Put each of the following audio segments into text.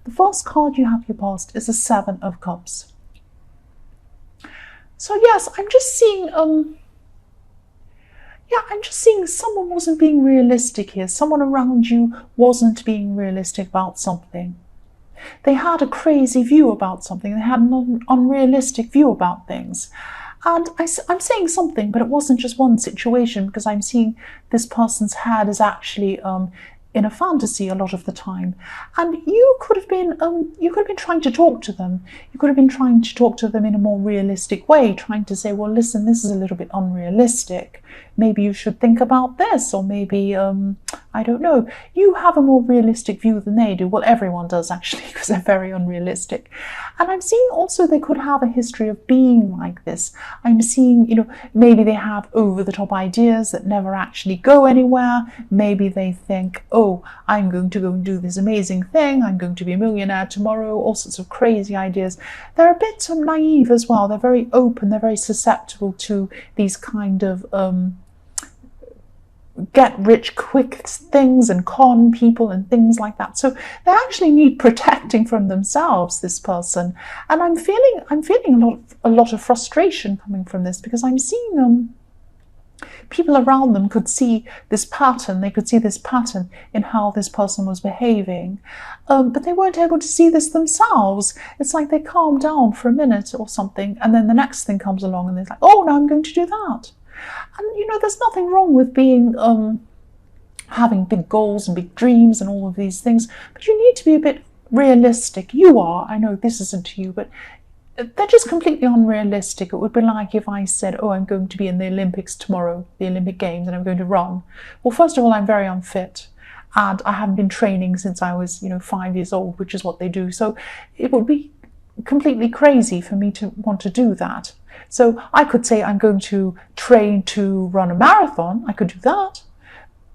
The first card you have your past is the Seven of Cups. So yes, I'm just seeing I'm just seeing someone wasn't being realistic here. Someone around you wasn't being realistic about something. They had a crazy view about something. They had an unrealistic view about things. And I'm saying something, but it wasn't just one situation, because I'm seeing this person's head is actually in a fantasy a lot of the time. And you could have been trying to talk to them. You could have been trying to talk to them in a more realistic way, trying to say, well, listen, this is a little bit unrealistic. Maybe you should think about this, or maybe, I don't know, you have a more realistic view than they do. Well, everyone does, actually, because they're very unrealistic. And I'm seeing also they could have a history of being like this. I'm seeing, maybe they have over-the-top ideas that never actually go anywhere. Maybe they think, oh, I'm going to go and do this amazing thing. I'm going to be a millionaire tomorrow. All sorts of crazy ideas. They're a bit naive as well. They're very open. They're very susceptible to these kind of get-rich-quick things and con people and things like that. So they actually need protecting from themselves, this person. And I'm feeling a lot of frustration coming from this, because I'm seeing people around them could see this pattern. They could see this pattern in how this person was behaving, but they weren't able to see this themselves. It's like they calm down for a minute or something, and then the next thing comes along and they're like, oh, now I'm going to do that. And there's nothing wrong with being having big goals and big dreams and all of these things, but you need to be a bit realistic. You are. I know this isn't to you, but they're just completely unrealistic. It would be like if I said, oh, I'm going to be in the Olympics tomorrow, the Olympic Games, and I'm going to run. Well, first of all, I'm very unfit, and I haven't been training since I was 5 years old, which is what they do. So it would be completely crazy for me to want to do that. So I could say I'm going to train to run a marathon. I could do that,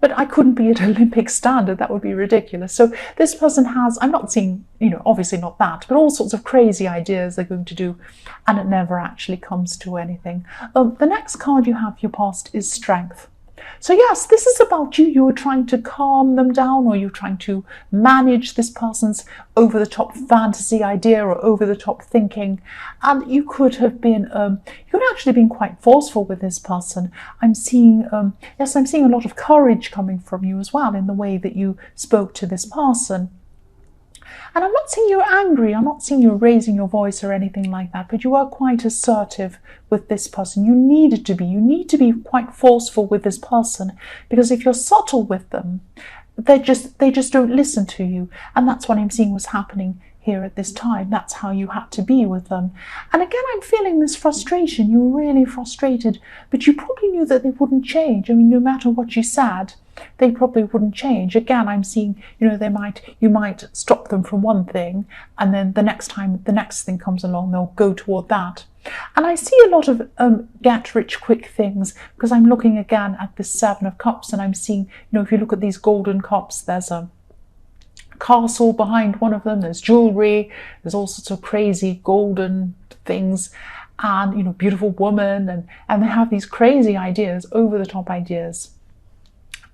but I couldn't be at Olympic standard. That would be ridiculous. So this person has, I'm not seeing, obviously not that, but all sorts of crazy ideas they're going to do, and it never actually comes to anything. The next card you have, your past, is Strength. So yes, this is about you. You were trying to calm them down, or you're trying to manage this person's over-the-top fantasy idea or over-the-top thinking. And you could have been, you could have actually been quite forceful with this person. I'm seeing, yes, I'm seeing a lot of courage coming from you as well in the way that you spoke to this person. And I'm not seeing you're angry, I'm not seeing you raising your voice or anything like that, but you are quite assertive with this person. You need to be quite forceful with this person, because if you're subtle with them, they just don't listen to you. And that's what I'm seeing was happening here at this time. That's how you had to be with them. And again, I'm feeling this frustration. You were really frustrated, but you probably knew that they wouldn't change. I mean, no matter what you said, they probably wouldn't change. Again, I'm seeing, you might stop them from one thing, and then the next time the next thing comes along, they'll go toward that. And I see a lot of get-rich-quick things, because I'm looking again at the Seven of Cups, and I'm seeing, if you look at these golden cups, there's a castle behind one of them, there's jewelry, there's all sorts of crazy golden things, and beautiful woman, and they have these crazy ideas, over-the-top ideas.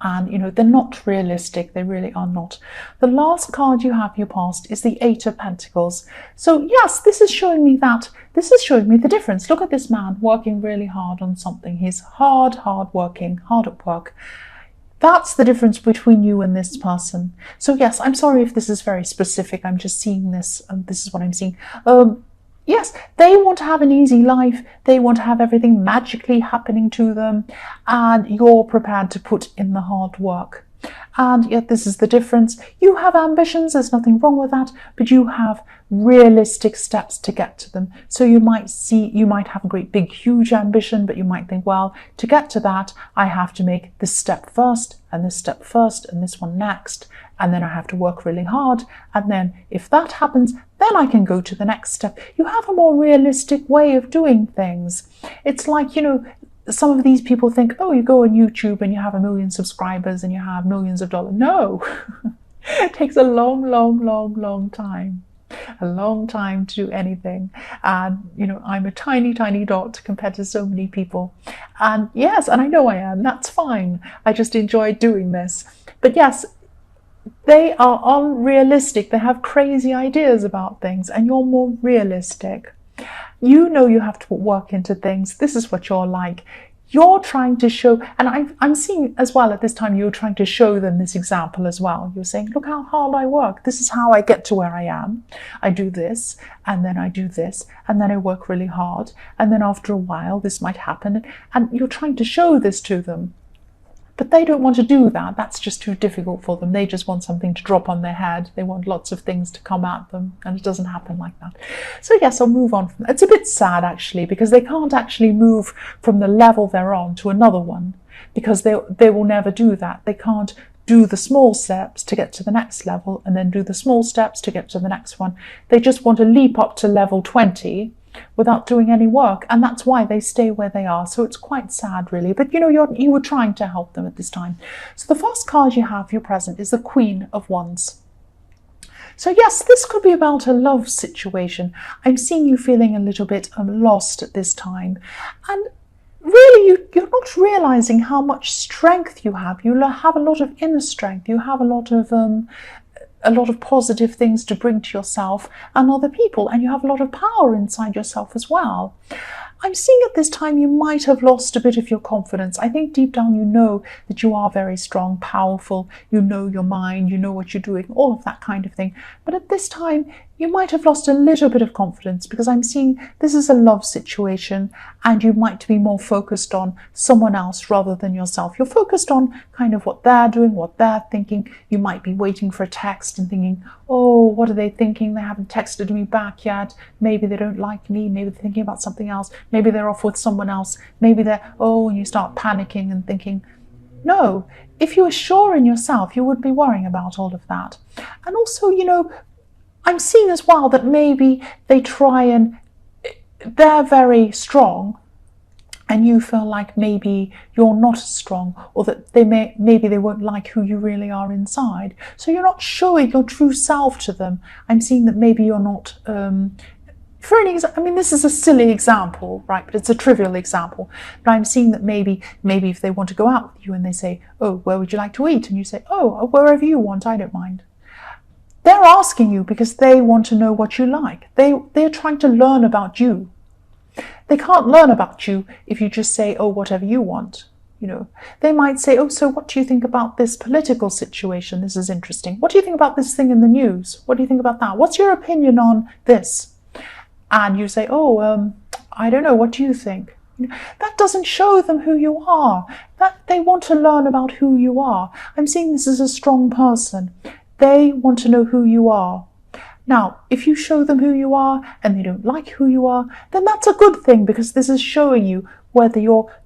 And they're not realistic. They really are not. The last card you have, your past, is the Eight of Pentacles. So yes, this is showing me the difference. Look at this man working really hard on something. He's hard working, hard at work. That's the difference between you and this person. So yes, I'm sorry if this is very specific. I'm just seeing this, and this is what I'm seeing. Yes, they want to have an easy life. They want to have everything magically happening to them, and you're prepared to put in the hard work. And yet this is the difference. You have ambitions, there's nothing wrong with that, but you have realistic steps to get to them. So you might have a great big huge ambition, but you might think, well, to get to that, I have to make this step first, and this step first, and this one next, and then I have to work really hard, and then if that happens, then I can go to the next step. You have a more realistic way of doing things. It's like, some of these people think, oh, you go on YouTube and you have 1 million subscribers and you have millions of dollars. No, it takes a long time. A long time to do anything. And, I'm a tiny dot compared to so many people. And yes, and I know I am, that's fine. I just enjoy doing this. But yes, they are unrealistic. They have crazy ideas about things, and you're more realistic. You know you have to put work into things. This is what you're like. You're trying to show, and I'm seeing as well at this time, you're trying to show them this example as well. You're saying, look how hard I work. This is how I get to where I am. I do this, and then I do this, and then I work really hard. And then after a while, this might happen. And you're trying to show this to them. But they don't want to do that. That's just too difficult for them. They just want something to drop on their head. They want lots of things to come at them, and it doesn't happen like that. So yes, I'll move on from that. It's a bit sad actually, because they can't actually move from the level they're on to another one, because they will never do that. They can't do the small steps to get to the next level and then do the small steps to get to the next one. They just want to leap up to level 20 without doing any work, and that's why they stay where they are. So it's quite sad really, but you know, you were trying to help them at this time. So the first card you have, your present, is the Queen of Wands. So yes, this could be about a love situation. I'm seeing you feeling a little bit lost at this time, and really you're not realizing how much strength you have. You have a lot of inner strength. You have a lot of positive things to bring to yourself and other people, and you have a lot of power inside yourself as well. I'm seeing at this time you might have lost a bit of your confidence. I think deep down you know that you are very strong, powerful, you know your mind, you know what you're doing, all of that kind of thing. But at this time you might have lost a little bit of confidence, because I'm seeing this is a love situation and you might be more focused on someone else rather than yourself. You're focused on kind of what they're doing, what they're thinking. You might be waiting for a text and thinking, oh, what are they thinking? They haven't texted me back yet. Maybe they don't like me. Maybe they're thinking about something else. Maybe they're off with someone else. Maybe they're, and you start panicking and thinking, no, if you were sure in yourself, you wouldn't be worrying about all of that. And also, you know, I'm seeing as well that maybe they try and they're very strong and you feel like maybe you're not as strong, or that maybe they won't like who you really are inside. So you're not showing your true self to them. I'm seeing that maybe you're not, I mean, this is a silly example, right? But it's a trivial example. But I'm seeing that maybe if they want to go out with you and they say, oh, where would you like to eat? And you say, oh, wherever you want, I don't mind. They're asking you because they want to know what you like. They're trying to learn about you. They can't learn about you if you just say, oh, whatever you want. You know, they might say, oh, so what do you think about this political situation? This is interesting. What do you think about this thing in the news? What do you think about that? What's your opinion on this? And you say, oh, I don't know. What do you think? That doesn't show them who you are. That they want to learn about who you are. I'm seeing this as a strong person. They want to know who you are. Now, if you show them who you are and they don't like who you are, then that's a good thing, because this is showing you whether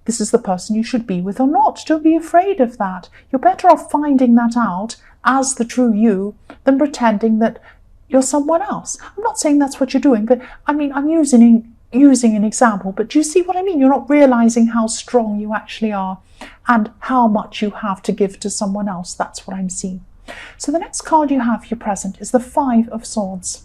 this is the person you should be with or not. Don't be afraid of that. You're better off finding that out as the true you than pretending that you're someone else. I'm not saying that's what you're doing, but I mean, I'm using an example, but do you see what I mean? You're not realizing how strong you actually are and how much you have to give to someone else. That's what I'm seeing. So the next card you have for your present is the Five of Swords.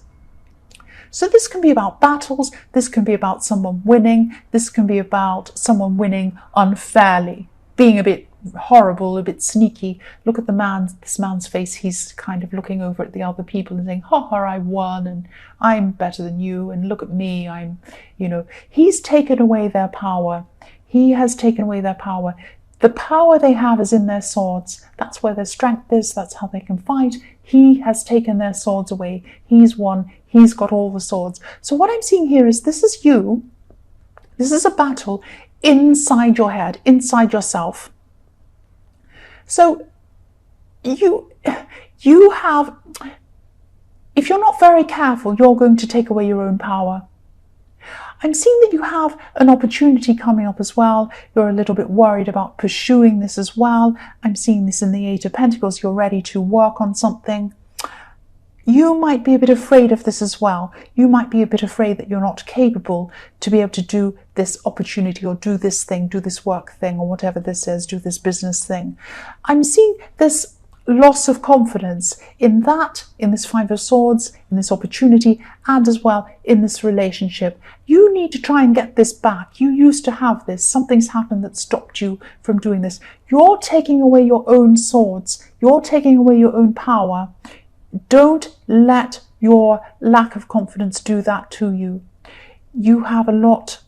So this can be about battles, this can be about someone winning, this can be about someone winning unfairly, being a bit horrible, a bit sneaky. Look at this man's face. He's kind of looking over at the other people and saying, ha ha, I won and I'm better than you, and look at me, he's taken away their power. He has taken away their power. The power they have is in their swords. That's where their strength is. That's how they can fight. He has taken their swords away. He's won. He's got all the swords. So what I'm seeing here is this is you. This is a battle inside your head, inside yourself. So you have, if you're not very careful, you're going to take away your own power. I'm seeing that you have an opportunity coming up as well. You're a little bit worried about pursuing this as well. I'm seeing this in the Eight of Pentacles. You're ready to work on something. You might be a bit afraid of this as well. You might be a bit afraid that you're not capable to be able to do this opportunity or do this thing, do this work thing, or whatever this is, do this business thing. I'm seeing there's loss of confidence in that, in this Five of Swords, in this opportunity, and as well in this relationship. You need to try and get this back. You used to have this. Something's happened that stopped you from doing this. You're taking away your own swords. You're taking away your own power. Don't let your lack of confidence do that to you. You have a lot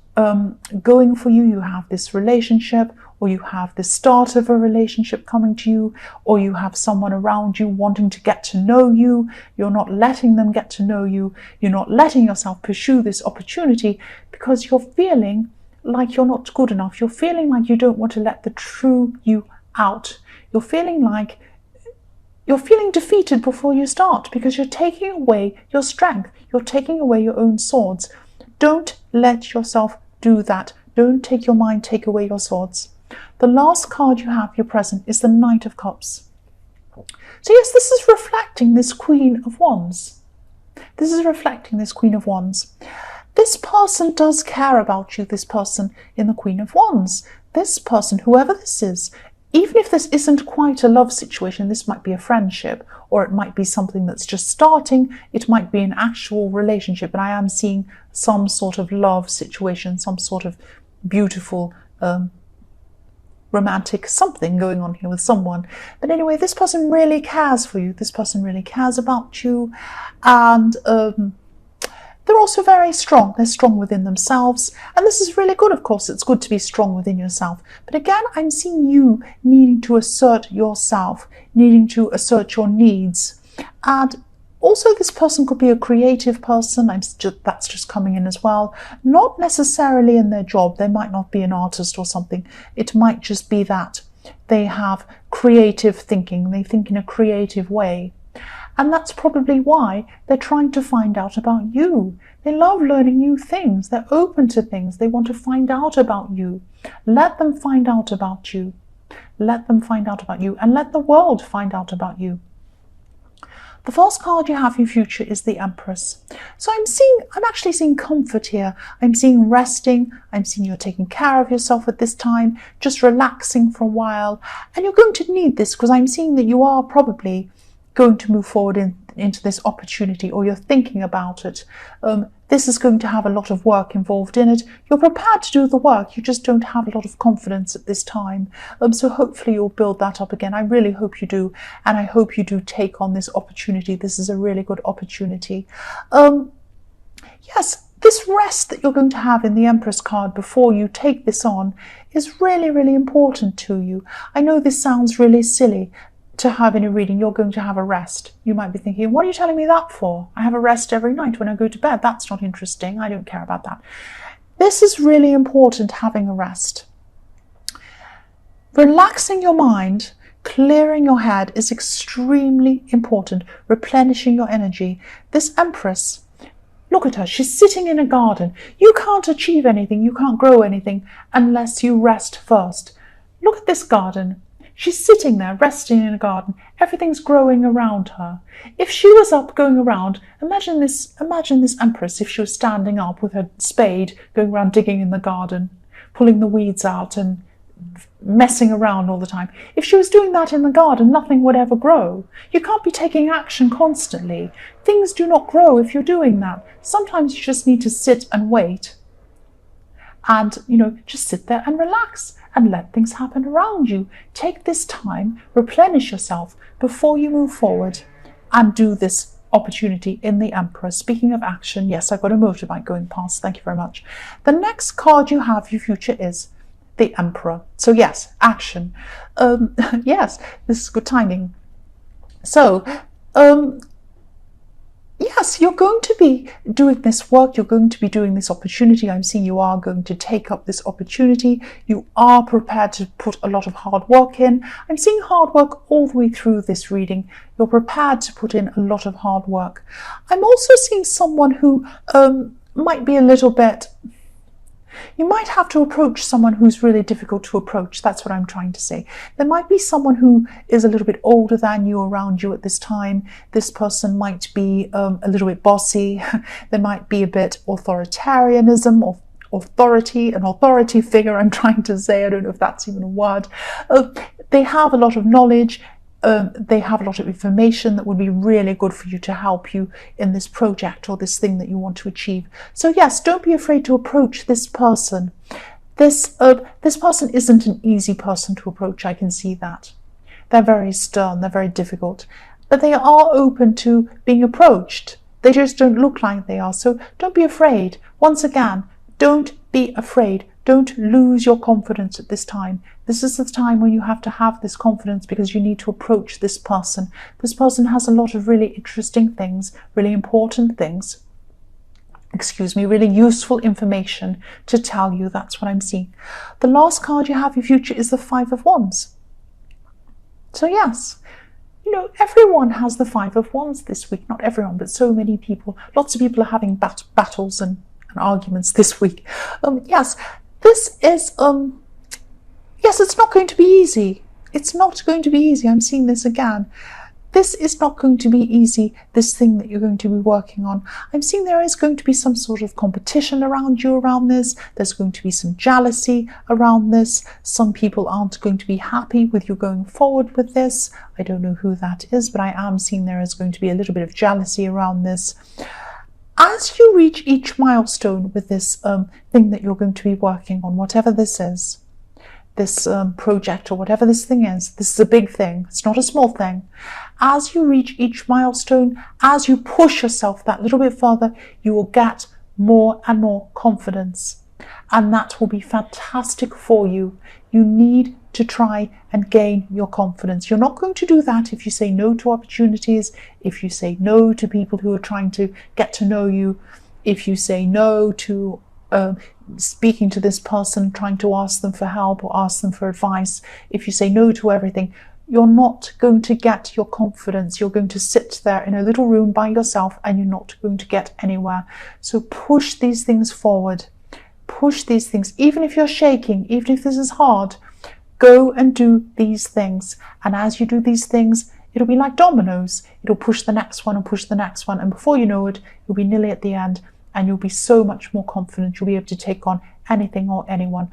going for you. You have this relationship, or you have the start of a relationship coming to you, or you have someone around you wanting to get to know you. You're not letting them get to know you. You're not letting yourself pursue this opportunity because you're feeling like you're not good enough. You're feeling like you don't want to let the true you out. You're feeling defeated before you start because you're taking away your strength. You're taking away your own swords. Don't let yourself do that. Don't take your mind, take away your swords. The last card you have, your present, is the Knight of Cups. So yes, this is reflecting this Queen of Wands. This is reflecting this Queen of Wands. This person does care about you, this person in the Queen of Wands. This person, whoever this is, even if this isn't quite a love situation, this might be a friendship, or it might be something that's just starting, it might be an actual relationship, and I am seeing some sort of love situation, some sort of beautiful romantic something going on here with someone. But anyway, this person really cares for you. This person really cares about you, and they're also very strong. They're strong within themselves, and this is really good. Of course, it's good to be strong within yourself, but again, I'm seeing you needing to assert yourself, needing to assert your needs. And also, this person could be a creative person. That's just coming in as well. Not necessarily in their job. They might not be an artist or something. It might just be that they have creative thinking. They think in a creative way. And that's probably why they're trying to find out about you. They love learning new things. They're open to things. They want to find out about you. Let them find out about you. Let them find out about you, and let the world find out about you. The first card you have in your future is the Empress. So I'm actually seeing comfort here. I'm seeing resting. I'm seeing you're taking care of yourself at this time, just relaxing for a while. And you're going to need this because I'm seeing that you are probably going to move forward into this opportunity, or you're thinking about it. This is going to have a lot of work involved in it. You're prepared to do the work, you just don't have a lot of confidence at this time. So hopefully you'll build that up again. I really hope you do, and I hope you do take on this opportunity. This is a really good opportunity. Yes, this rest that you're going to have in the Empress card before you take this on is really, really important to you. I know this sounds really silly to have in a reading. You're going to have a rest. You might be thinking, what are you telling me that for? I have a rest every night when I go to bed. That's not interesting. I don't care about that. This is really important, having a rest. Relaxing your mind, clearing your head is extremely important. Replenishing your energy. This Empress, look at her. She's sitting in a garden. You can't achieve anything. You can't grow anything unless you rest first. Look at this garden. She's sitting there, resting in a garden. Everything's growing around her. If she was up going around, imagine this Empress if she was standing up with her spade, going around digging in the garden, pulling the weeds out and messing around all the time. If she was doing that in the garden, nothing would ever grow. You can't be taking action constantly. Things do not grow if you're doing that. Sometimes you just need to sit and wait. And, just sit there and relax and let things happen around you. Take this time, replenish yourself before you move forward and do this opportunity in the Emperor. Speaking of action, yes, I've got a motorbike going past. Thank you very much. The next card you have, your future, is the Emperor. So yes, action. Yes, this is good timing. So, yes, you're going to be doing this work. You're going to be doing this opportunity. I'm seeing you are going to take up this opportunity. You are prepared to put a lot of hard work in. I'm seeing hard work all the way through this reading. You're prepared to put in a lot of hard work. I'm also seeing someone who might be a little bit... You might have to approach someone who's really difficult to approach. That's what I'm trying to say. There might be someone who is a little bit older than you around you at this time. This person might be a little bit bossy. There might be a bit authoritarianism or authority, an authority figure I'm trying to say. I don't know if that's even a word. They have a lot of knowledge. they have a lot of information that would be really good for you to help you in this project or this thing that you want to achieve. So yes, don't be afraid to approach this person. This person isn't an easy person to approach, I can see that. They're very stern, they're very difficult, but they are open to being approached. They just don't look like they are, so don't be afraid. Once again, don't be afraid. Don't lose your confidence at this time. This is the time when you have to have this confidence because you need to approach this person. This person has a lot of really interesting things, really important things, really useful information to tell you. That's what I'm seeing. The last card you have, your future, is the Five of Wands. So yes, everyone has the Five of Wands this week. Not everyone, but so many people. Lots of people are having battles and arguments this week. Yes, this is, yes, it's not going to be easy. It's not going to be easy. I'm seeing this again. This is not going to be easy, this thing that you're going to be working on. I'm seeing there is going to be some sort of competition around you around this. There's going to be some jealousy around this. Some people aren't going to be happy with you going forward with this. I don't know who that is, but I am seeing there is going to be a little bit of jealousy around this. As you reach each milestone with this thing that you're going to be working on, whatever this is, this project or whatever this thing is a big thing. It's not a small thing. As you reach each milestone, as you push yourself that little bit further, you will get more and more confidence. And that will be fantastic for you. You need to try and gain your confidence. You're not going to do that if you say no to opportunities, if you say no to people who are trying to get to know you, if you say no to speaking to this person, trying to ask them for help or ask them for advice. If you say no to everything, you're not going to get your confidence. You're going to sit there in a little room by yourself and you're not going to get anywhere. So push these things forward. Push these things. Even if you're shaking, even if this is hard, go and do these things. And as you do these things, it'll be like dominoes. It'll push the next one and push the next one. And before you know it, you'll be nearly at the end. And you'll be so much more confident. You'll be able to take on anything or anyone.